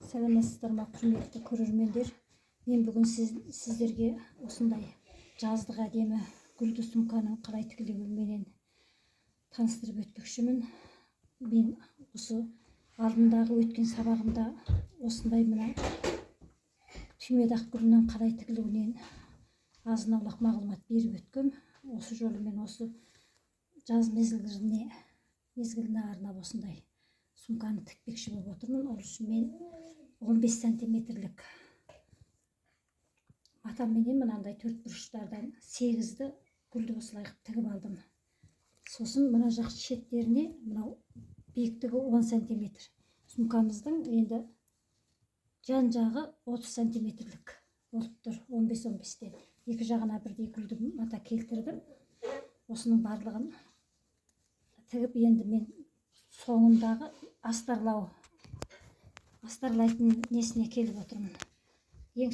Сәлеметсіздер ме, құрметті көрермендер. Мен бүгін сіздерге осындай жаздық әдемі гүлді сумканың қалай тігілуіменен таныстырып өтпекшімін. Мен осы алдындағы өткен сабағымда осындай мына түймедақ гүлінің қалай тігілуінен азын-аулақ мағлұмат беріп өткем. Осы жолы мен осы жаз мезгіліне арнап осындай сумканы тікпекші болып отырмын. Ол үшін мен 15 сантиметрлік матаменен мынандай төрт бұрыштардан 8-ді гүлді осылай қылып тігіп алдым. Сосын мына жақ шеттеріне мынау биіктігі 10 сантиметр. Сумкамыздың енді жан жағы 30 сантиметрлік болып тұр. 15-15-тен. Екі жағына бірдей гүлді мата келтірдім. Осының барлығын тігіп, енді мен соңындағы астарлайтын несіне келіп отырмын. Ең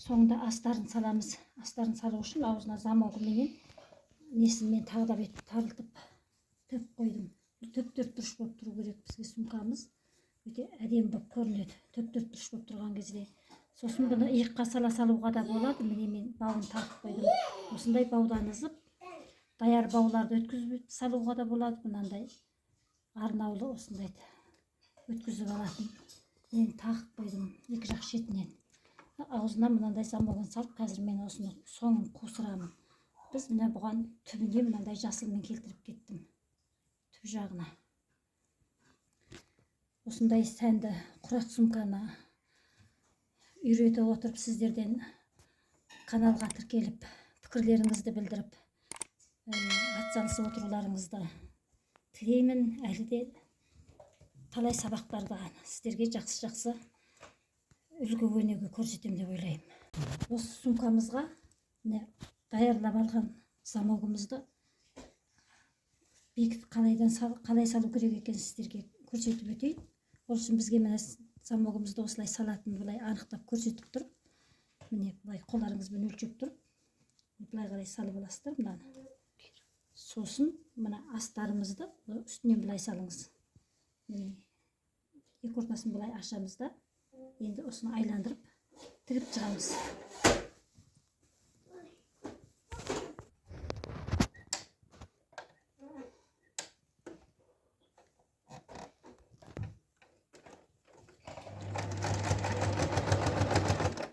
соңында астарын саламыз. Астарын салу үшін аузына замогыменен несін мен тағдап етіп тарылтып тігіп қойдым. Төрт бұрыш болып тұру керек бізге сумкамыз. Өте әдемі болып көрінеді. Төрт бұрыш болып тұрған кезде. Сосын бұны иыққа сала салуға да болады. Міне мен бауын тартып қойдым. Осындай баудан ызып, даяр бауларды өткізіп салуға да болады. Мынандай арнаулы осындай өткізіп алатын. Мен тағып қойдым екі жақ шетінен. Аузына мынандай замогын салып, қазір мен осыны соңын қусырамын. Біз мына бұған түбіне мынандай жасылмен келтіріп кеттім. Түп жағына. Осындай сәнді құрақ сумканы үйрете отырып, сіздерден каналға тіркеліп, пікірлеріңізді білдіріп, атсалысып отыруларыңызды тілеймін. Әлі де талай сабақтарда сіздерге жақсы үлгі өнеге көрсетем деп ойлаймын. Осы сумкамызға даярлап алған замогымызды бекітіп қалай салу керек екен сіздерге көрсетіп өтейін. Ол үшін бізге мына замогымызды осылай салатын былай анықтап көрсетіп тұрып, міне былай қолдарыңызбен өлшеп тұрып, былай қарай салып аласыздар мынаны. Сосын мына астарымызды үстінен былай салыңыз. Екі ортасын былай ашамыз да, енді осыны айландырып тігіп шығамыз.